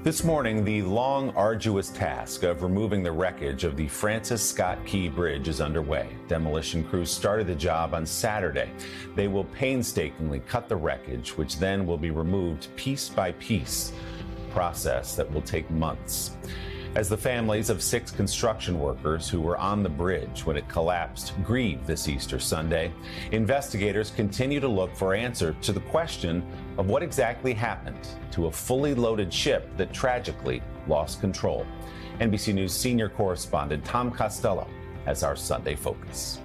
This morning, the long, arduous task of removing the wreckage of the Francis Scott Key Bridge is underway. Demolition crews started the job on Saturday. They will painstakingly cut the wreckage, which then will be removed piece by piece, a process that will take months. As the families of 6 construction workers who were on the bridge when it collapsed grieve this Easter Sunday, investigators continue to look for answer to the question of what exactly happened to a fully loaded ship that tragically lost control. NBC News senior correspondent Tom Costello has our Sunday focus.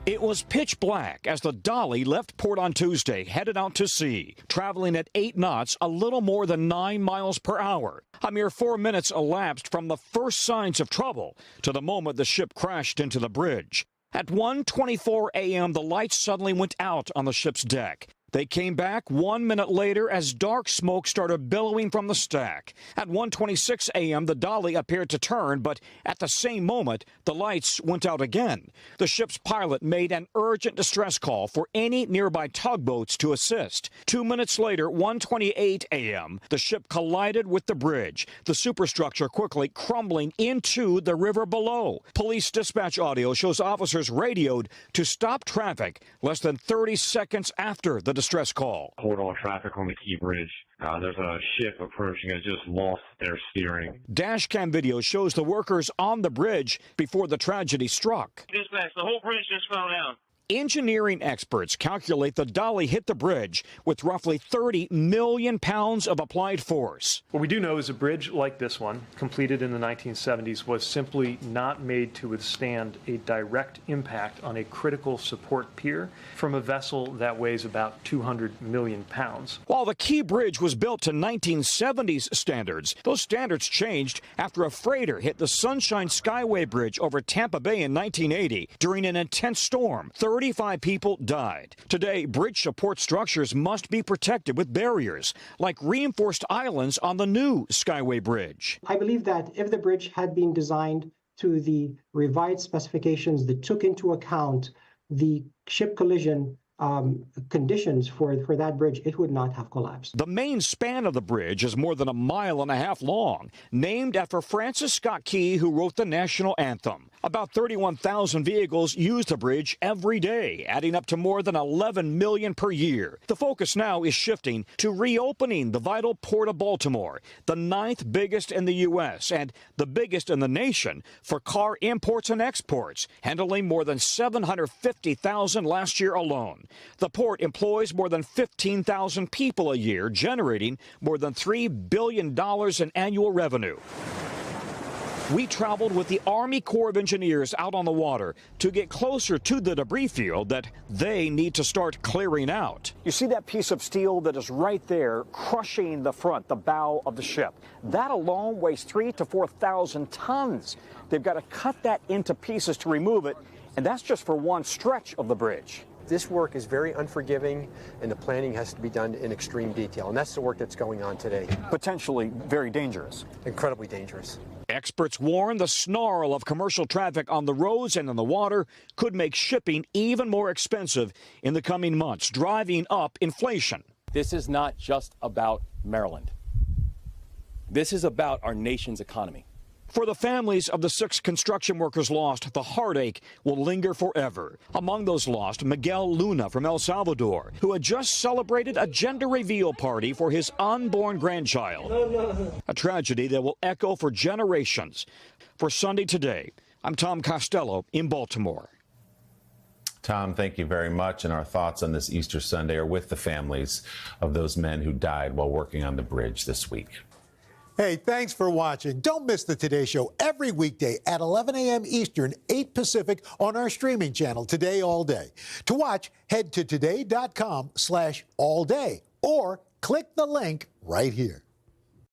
It was pitch black as the Dolly left port on Tuesday, headed out to sea, traveling at 8 knots, a little more than 9 miles per hour. A mere 4 minutes elapsed from the first signs of trouble to the moment the ship crashed into the bridge. At 1:24 a.m., the lights suddenly went out on the ship's deck. They came back 1 minute later as dark smoke started billowing from the stack. At 1:26 a.m., the Dolly appeared to turn, but at the same moment, the lights went out again. The ship's pilot made an urgent distress call for any nearby tugboats to assist. 2 minutes later, 1:28 a.m., the ship collided with the bridge, the superstructure quickly crumbling into the river below. Police dispatch audio shows officers radioed to stop traffic less than 30 seconds after the distress call. Hold all traffic on the Key Bridge. There's a ship approaching. It just lost their steering. Dashcam video shows the workers on the bridge before the tragedy struck. Dispatch, the whole bridge just fell down. Engineering experts calculate the Dolly hit the bridge with roughly 30 million pounds of applied force. What we do know is a bridge like this one, completed in the 1970s, was simply not made to withstand a direct impact on a critical support pier from a vessel that weighs about 200 million pounds. While the Key Bridge was built to 1970s standards, those standards changed after a freighter hit the Sunshine Skyway Bridge over Tampa Bay in 1980 during an intense storm. 35 people died. Today, bridge support structures must be protected with barriers, like reinforced islands on the new Skyway Bridge. I believe that if the bridge had been designed to the revised specifications that took into account the ship collision conditions for that bridge, it would not have collapsed. The main span of the bridge is more than 1.5 miles long, named after Francis Scott Key, who wrote the national anthem. About 31,000 vehicles use the bridge every day, adding up to more than 11 million per year. The focus now is shifting to reopening the vital port of Baltimore, the 9th biggest in the U.S. and the biggest in the nation for car imports and exports, handling more than 750,000 last year alone. The port employs more than 15,000 people a year, generating more than $3 billion in annual revenue. We traveled with the Army Corps of Engineers out on the water to get closer to the debris field that they need to start clearing out. You see that piece of steel that is right there crushing the front, the bow of the ship. That alone weighs 3,000 to 4,000 tons. They've got to cut that into pieces to remove it, and that's just for one stretch of the bridge. This work is very unforgiving, and the planning has to be done in extreme detail, and that's the work that's going on today. Potentially very dangerous. Incredibly dangerous. Experts warn the snarl of commercial traffic on the roads and in the water could make shipping even more expensive in the coming months, driving up inflation. This is not just about Maryland. This is about our nation's economy. For the families of the 6 construction workers lost, the heartache will linger forever. Among those lost, Miguel Luna from El Salvador, who had just celebrated a gender reveal party for his unborn grandchild. A tragedy that will echo for generations. For Sunday Today, I'm Tom Costello in Baltimore. Tom, thank you very much. And our thoughts on this Easter Sunday are with the families of those men who died while working on the bridge this week. Hey, thanks for watching. Don't miss the Today Show every weekday at 11 a.m. Eastern, 8 Pacific on our streaming channel, Today All Day. To watch, head to today.com/allday or click the link right here.